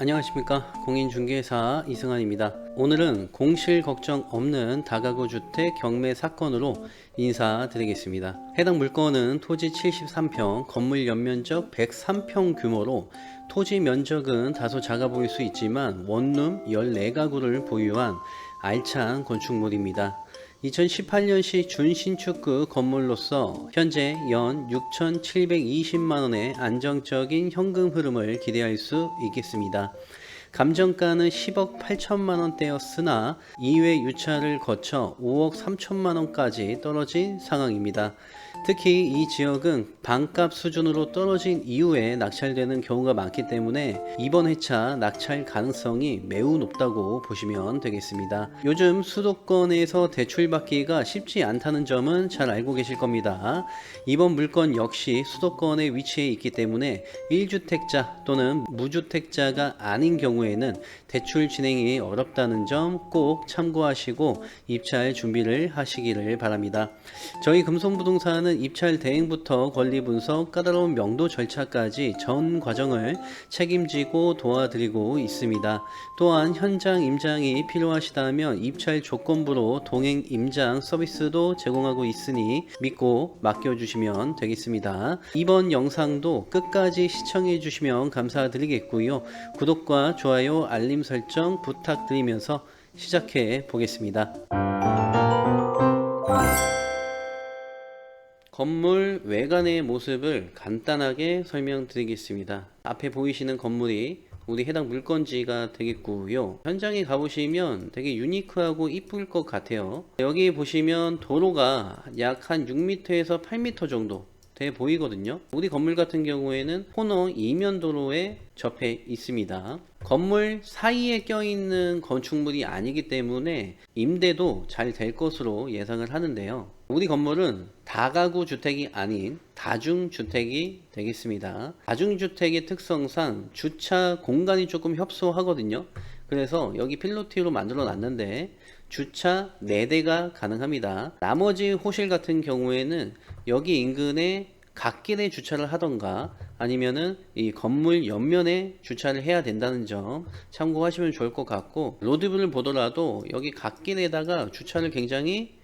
안녕하십니까, 공인중개사 이승환입니다. 오늘은 공실 걱정 없는 다가구 주택 경매 사건으로 인사드리겠습니다. 해당 물건은 토지 73평, 건물 연면적 103평 규모로 토지 면적은 다소 작아 보일 수 있지만 원룸 14가구를 보유한 알찬 건축물입니다. 2018년식 준신축급 건물로서 현재 연 6,720만원의 안정적인 현금 흐름을 기대할 수 있겠습니다. 감정가는 10억 8천만원대였으나 2회 유찰을 거쳐 5억 3천만원까지 떨어진 상황입니다. 특히 이 지역은 반값 수준으로 떨어진 이후에 낙찰되는 경우가 많기 때문에 이번 회차 낙찰 가능성이 매우 높다고 보시면 되겠습니다. 요즘 수도권에서 대출받기가 쉽지 않다는 점은 잘 알고 계실 겁니다. 이번 물건 역시 수도권에 위치해 있기 때문에 1주택자 또는 무주택자가 아닌 경우에는 대출 진행이 어렵다는 점 꼭 참고하시고 입찰 준비를 하시기를 바랍니다. 저희 금손부동산은 입찰 대행부터 권리 분석, 까다로운 명도 절차까지 전 과정을 책임지고 도와드리고 있습니다. 또한 현장 임장이 필요하시다면 입찰 조건부로 동행 임장 서비스도 제공하고 있으니 믿고 맡겨주시면 되겠습니다. 이번 영상도 끝까지 시청해 주시면 감사드리겠고요. 구독과 좋아요, 알림 설정 부탁드리면서 시작해 보겠습니다. 건물 외관의 모습을 간단하게 설명드리겠습니다. 앞에 보이시는 건물이 우리 해당 물건지가 되겠고요. 현장에 가보시면 되게 유니크하고 이쁠 것 같아요. 여기 보시면 도로가 약 한 6m에서 8m 정도 돼 보이거든요. 우리 건물 같은 경우에는 코너 이면 도로에 접해 있습니다. 건물 사이에 껴있는 건축물이 아니기 때문에 임대도 잘 될 것으로 예상을 하는데요. 우리 건물은 다가구 주택이 아닌 다중주택이 되겠습니다. 다중주택의 특성상 주차 공간이 조금 협소하거든요. 그래서 여기 필로티로 만들어 놨는데 주차 4대가 가능합니다. 나머지 호실 같은 경우에는 여기 인근에 갓길에 주차를 하던가 아니면은 이 건물 옆면에 주차를 해야 된다는 점 참고하시면 좋을 것 같고, 로드뷰를 보더라도 여기 갓길에다가 주차를 굉장히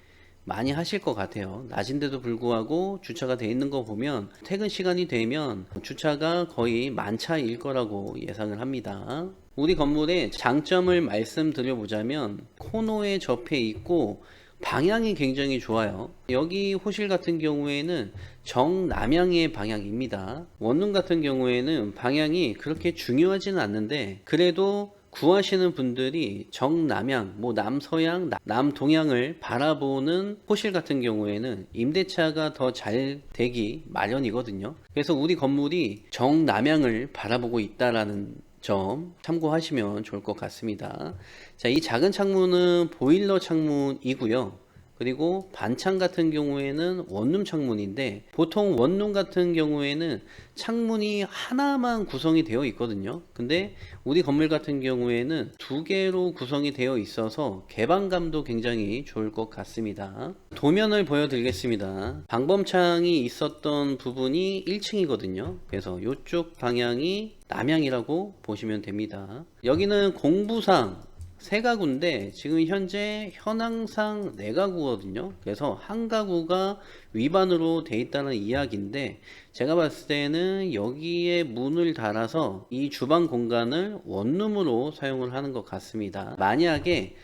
많이 하실 것 같아요. 낮인데도 불구하고 주차가 되어 있는 거 보면 퇴근 시간이 되면 주차가 거의 만차일 거라고 예상을 합니다. 우리 건물의 장점을 말씀드려보자면 코너에 접해 있고 방향이 굉장히 좋아요. 여기 호실 같은 경우에는 정남향의 방향입니다. 원룸 같은 경우에는 방향이 그렇게 중요하지는 않는데 그래도 구하시는 분들이 정남향, 남서향, 남동향을 바라보는 호실 같은 경우에는 임대차가 더 잘 되기 마련이거든요. 그래서 우리 건물이 정남향을 바라보고 있다라는 점 참고하시면 좋을 것 같습니다. 자, 이 작은 창문은 보일러 창문이고요. 그리고 반창 같은 경우에는 원룸 창문인데 보통 원룸 같은 경우에는 창문이 하나만 구성이 되어 있거든요. 근데 우리 건물 같은 경우에는 2개로 구성이 되어 있어서 개방감도 굉장히 좋을 것 같습니다. 도면을 보여드리겠습니다. 방범창이 있었던 부분이 1층이거든요. 그래서 이쪽 방향이 남향이라고 보시면 됩니다. 여기는 공부상 3가구인데 지금 현재 현황상 4가구거든요. 그래서 한 가구가 위반으로 돼 있다는 이야기인데 제가 봤을 때는 여기에 문을 달아서 이 주방 공간을 원룸으로 사용을 하는 것 같습니다. 만약에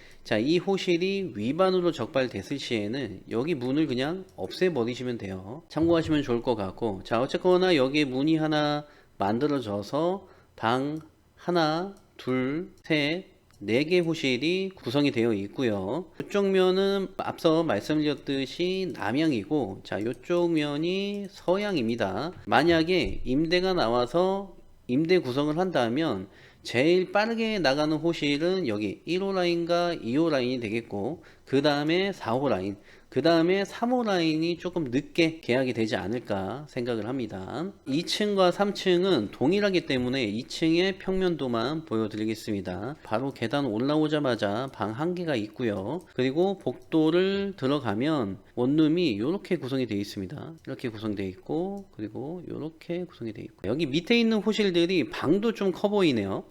이 호실이 위반으로 적발됐을 시에는 여기 문을 그냥 없애버리시면 돼요. 참고하시면 좋을 것 같고, 어쨌거나 여기에 문이 하나 만들어져서 방 하나, 둘, 셋, 4개 호실이 구성이 되어 있고요. 이쪽 면은 앞서 말씀드렸듯이 남향이고, 이쪽 면이 서향입니다. 만약에 임대가 나와서 임대 구성을 한다면 제일 빠르게 나가는 호실은 여기 1호 라인과 2호 라인이 되겠고, 그 다음에 4호 라인, 그 다음에 3호 라인이 조금 늦게 계약이 되지 않을까 생각을 합니다. 2층과 3층은 동일하기 때문에 2층의 평면도만 보여드리겠습니다. 바로 계단 올라오자마자 방 1개가 있고요. 그리고 복도를 들어가면 원룸이 이렇게 구성이 되어 있습니다. 이렇게 구성되어 있고, 그리고 이렇게 구성이 되어 있고, 여기 밑에 있는 호실들이 방도 좀 커 보이네요.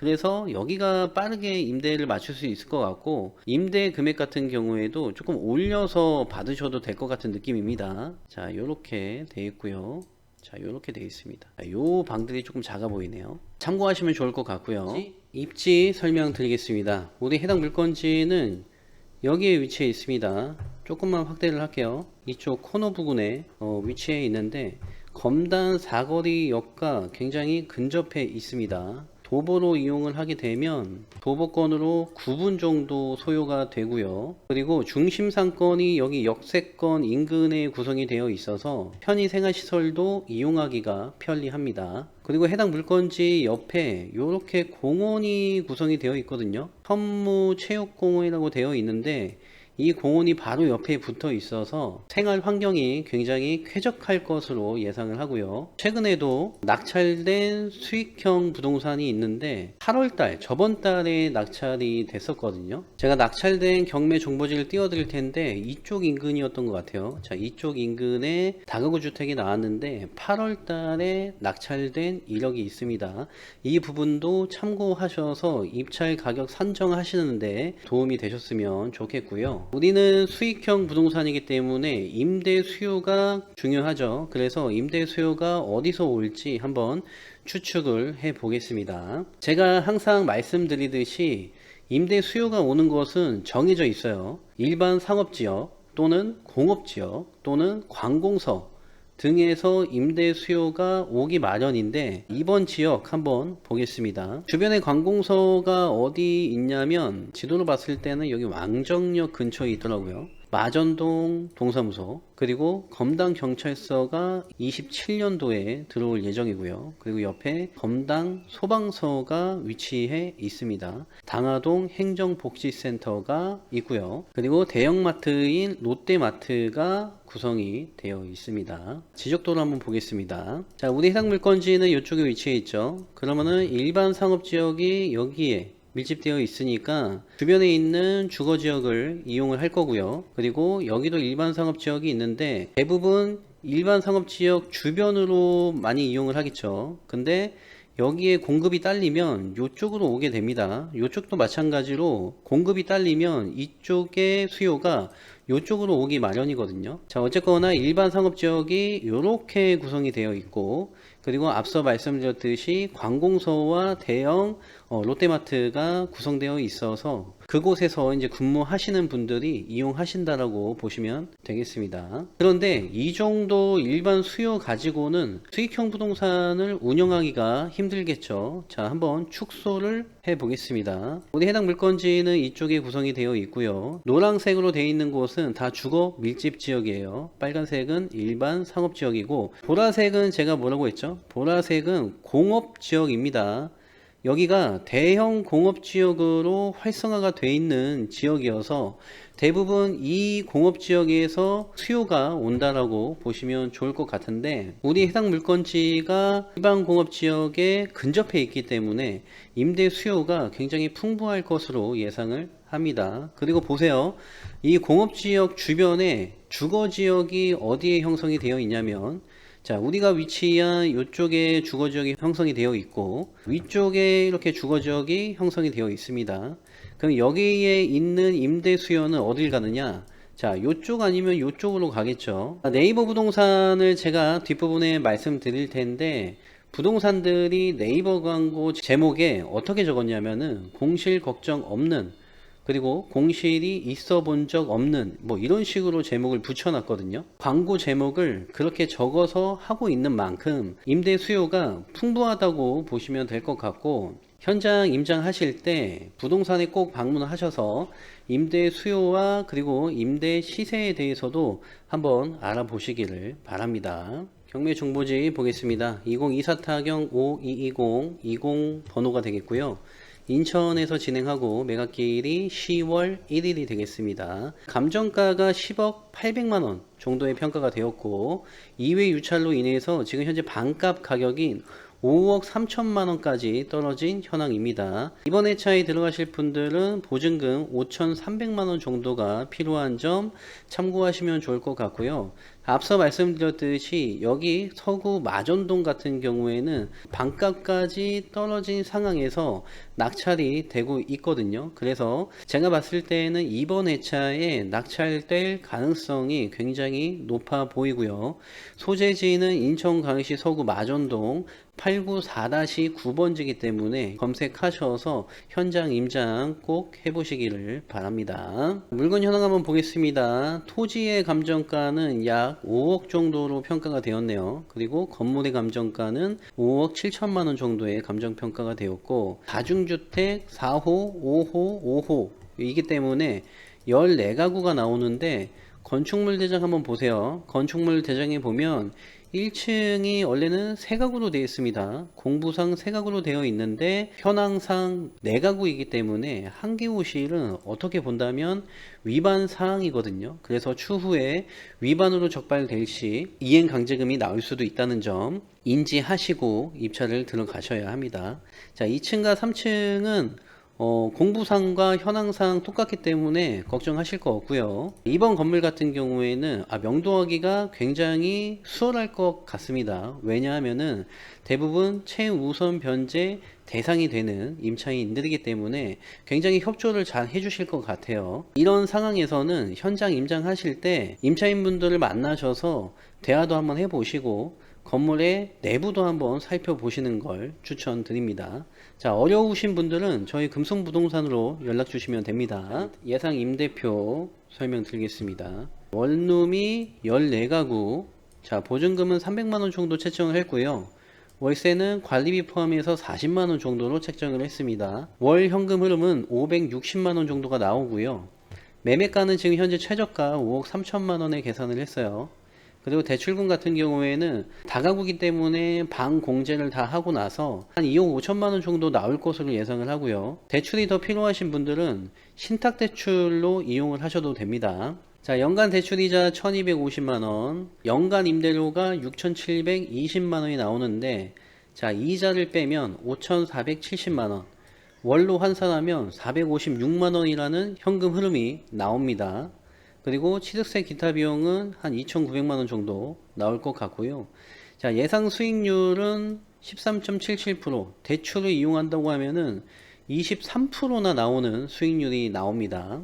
그래서 여기가 빠르게 임대를 맞출 수 있을 것 같고, 임대 금액 같은 경우에도 조금 올려서 받으셔도 될 것 같은 느낌입니다. 자, 요렇게 되어 있고요. 자, 요렇게 되어 있습니다. 요 방들이 조금 작아 보이네요. 참고하시면 좋을 것 같고요. 입지 설명드리겠습니다. 우리 해당 물건지는 여기에 위치해 있습니다. 조금만 확대를 할게요. 이쪽 코너 부근에 위치해 있는데, 검단 사거리역과 굉장히 근접해 있습니다. 도보로 이용을 하게 되면 도보권으로 9분 정도 소요가 되고요. 그리고 중심 상권이 여기 역세권 인근에 구성이 되어 있어서 편의 생활시설도 이용하기가 편리합니다. 그리고 해당 물건지 옆에 이렇게 공원이 구성이 되어 있거든요. 현무체육공원이라고 되어 있는데, 이 공원이 바로 옆에 붙어 있어서 생활 환경이 굉장히 쾌적할 것으로 예상을 하고요. 최근에도 낙찰된 수익형 부동산이 있는데 8월달 저번 달에 낙찰이 됐었거든요. 제가 낙찰된 경매 정보지를 띄워드릴 텐데 이쪽 인근이었던 것 같아요. 자, 이쪽 인근에 다가구 주택이 나왔는데 8월달에 낙찰된 이력이 있습니다. 이 부분도 참고하셔서 입찰 가격 산정하시는데 도움이 되셨으면 좋겠고요. 우리는 수익형 부동산이기 때문에 임대 수요가 중요하죠. 그래서 임대 수요가 어디서 올지 한번 추측을 해 보겠습니다. 제가 항상 말씀드리듯이 임대 수요가 오는 것은 정해져 있어요. 일반 상업지역 또는 공업지역 또는 관공서 등에서 임대 수요가 오기 마련인데, 이번 지역 한번 보겠습니다. 주변에 관공서가 어디 있냐면 지도로 봤을 때는 여기 왕정역 근처에 있더라고요. 마전동 동사무소, 그리고 검당 경찰서가 27년도에 들어올 예정이고요. 그리고 옆에 검당 소방서가 위치해 있습니다. 당하동 행정복지센터가 있고요. 그리고 대형마트인 롯데마트가 구성이 되어 있습니다. 지적도를 한번 보겠습니다. 자, 우리 해당 물건지는 이쪽에 위치해 있죠. 그러면은 일반 상업지역이 여기에 밀집되어 있으니까 주변에 있는 주거지역을 이용을 할 거고요. 그리고 여기도 일반 상업지역이 있는데 대부분 일반 상업지역 주변으로 많이 이용을 하겠죠. 근데 여기에 공급이 딸리면 이쪽으로 오게 됩니다. 이쪽도 마찬가지로 공급이 딸리면 이쪽의 수요가 이쪽으로 오기 마련이거든요. 자, 어쨌거나 일반 상업지역이 이렇게 구성이 되어 있고, 그리고 앞서 말씀드렸듯이 관공서와 대형 롯데마트가 구성되어 있어서 그곳에서 이제 근무하시는 분들이 이용하신다라고 보시면 되겠습니다. 그런데 이 정도 일반 수요 가지고는 수익형 부동산을 운영하기가 힘들겠죠. 자, 한번 축소를 해 보겠습니다. 우리 해당 물건지는 이쪽에 구성이 되어 있고요. 노란색으로 되어 있는 곳은 다 주거 밀집 지역이에요. 빨간색은 일반 상업 지역이고, 보라색은 제가 뭐라고 했죠? 보라색은 공업 지역입니다. 여기가 대형 공업지역으로 활성화가 되어 있는 지역이어서 대부분 이 공업지역에서 수요가 온다라고 보시면 좋을 것 같은데, 우리 해당 물건지가 일반 공업지역에 근접해 있기 때문에 임대 수요가 굉장히 풍부할 것으로 예상을 합니다. 그리고 보세요. 이 공업지역 주변에 주거지역이 어디에 형성이 되어 있냐면, 자, 우리가 위치한 이쪽에 주거지역이 형성이 되어 있고 위쪽에 이렇게 주거지역이 형성이 되어 있습니다. 그럼 여기에 있는 임대 수요는 어딜 가느냐? 자, 이쪽 아니면 이쪽으로 가겠죠. 네이버 부동산을 제가 뒷부분에 말씀드릴 텐데, 부동산들이 네이버 광고 제목에 어떻게 적었냐면은 공실 걱정 없는, 그리고 공실이 있어 본 적 없는, 뭐 이런 식으로 제목을 붙여놨거든요. 광고 제목을 그렇게 적어서 하고 있는 만큼 임대 수요가 풍부하다고 보시면 될 것 같고, 현장 임장하실 때 부동산에 꼭 방문하셔서 임대 수요와 그리고 임대 시세에 대해서도 한번 알아보시기를 바랍니다. 경매 정보지 보겠습니다. 2024 타경 5220 20 번호가 되겠고요. 인천에서 진행하고 매각기일이 10월 1일이 되겠습니다. 감정가가 10억 800만원 정도의 평가가 되었고, 2회 유찰로 인해서 지금 현재 반값 가격인 5억 3천만 원까지 떨어진 현황입니다. 이번 회차에 들어가실 분들은 보증금 5,300만 원 정도가 필요한 점 참고하시면 좋을 것 같고요. 앞서 말씀드렸듯이 여기 서구 마전동 같은 경우에는 반값까지 떨어진 상황에서 낙찰이 되고 있거든요. 그래서 제가 봤을 때는 이번 회차에 낙찰될 가능성이 굉장히 높아 보이고요. 소재지는 인천광역시 서구 마전동 894-9번지기 때문에 검색하셔서 현장 임장 꼭 해보시기를 바랍니다. 물건 현황 한번 보겠습니다. 토지의 감정가는 약 5억 정도로 평가가 되었네요. 그리고 건물의 감정가는 5억 7천만 원 정도의 감정평가가 되었고, 다중주택 4호, 5호, 5호 이기 때문에 14가구가 나오는데, 건축물 대장 한번 보세요. 건축물 대장에 보면 1층이 원래는 3가구로 되어 있습니다. 공부상 3가구로 되어 있는데 현황상 4가구이기 때문에 한기호실은 어떻게 본다면 위반 사항이거든요. 그래서 추후에 위반으로 적발될 시 이행 강제금이 나올 수도 있다는 점 인지하시고 입찰을 들어가셔야 합니다. 자, 2층과 3층은 공부상과 현황상 똑같기 때문에 걱정하실 거 없고요. 이번 건물 같은 경우에는 명도하기가 굉장히 수월할 것 같습니다. 왜냐하면은 대부분 최우선 변제 대상이 되는 임차인들이기 때문에 굉장히 협조를 잘 해주실 것 같아요. 이런 상황에서는 현장 임장하실 때 임차인분들을 만나셔서 대화도 한번 해보시고 건물의 내부도 한번 살펴보시는 걸 추천드립니다. 자, 어려우신 분들은 저희 금성부동산으로 연락 주시면 됩니다. 예상 임대표 설명드리겠습니다. 원룸이 14가구, 자, 보증금은 300만원 정도 책정을 했고요. 월세는 관리비 포함해서 40만원 정도로 책정을 했습니다. 월 현금 흐름은 560만원 정도가 나오고요. 매매가는 지금 현재 최저가 5억 3천만원에 계산을 했어요. 그리고 대출금 같은 경우에는 다가구기 때문에 방 공제를 다 하고 나서 한 2억 5천만원 정도 나올 것으로 예상을 하고요. 대출이 더 필요하신 분들은 신탁대출로 이용을 하셔도 됩니다. 자, 연간 대출이자 1250만원, 연간 임대료가 6720만원이 나오는데, 자, 이자를 빼면 5470만원, 월로 환산하면 456만원이라는 현금 흐름이 나옵니다. 그리고 취득세 기타 비용은 한 2,900만원 정도 나올 것 같고요. 자, 예상 수익률은 13.77%, 대출을 이용한다고 하면은 23%나 나오는 수익률이 나옵니다.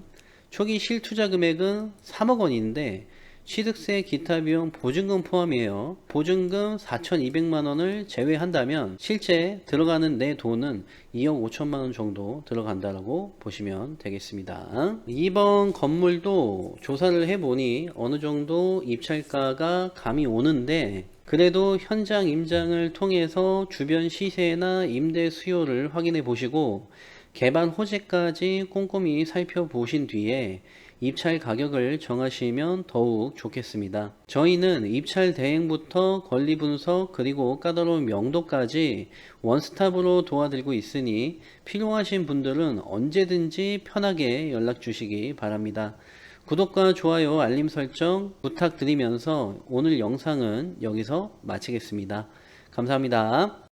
초기 실투자 금액은 3억 원인데 취득세 기타 비용 보증금 포함이에요. 보증금 4,200만원을 제외한다면 실제 들어가는 내 돈은 2억 5천만원 정도 들어간다라고 보시면 되겠습니다. 이번 건물도 조사를 해보니 어느 정도 입찰가가 감이 오는데, 그래도 현장 임장을 통해서 주변 시세나 임대 수요를 확인해 보시고 개발 호재까지 꼼꼼히 살펴보신 뒤에 입찰 가격을 정하시면 더욱 좋겠습니다. 저희는 입찰 대행부터 권리 분석 그리고 까다로운 명도까지 원스톱으로 도와드리고 있으니 필요하신 분들은 언제든지 편하게 연락 주시기 바랍니다. 구독과 좋아요, 알림 설정 부탁드리면서 오늘 영상은 여기서 마치겠습니다. 감사합니다.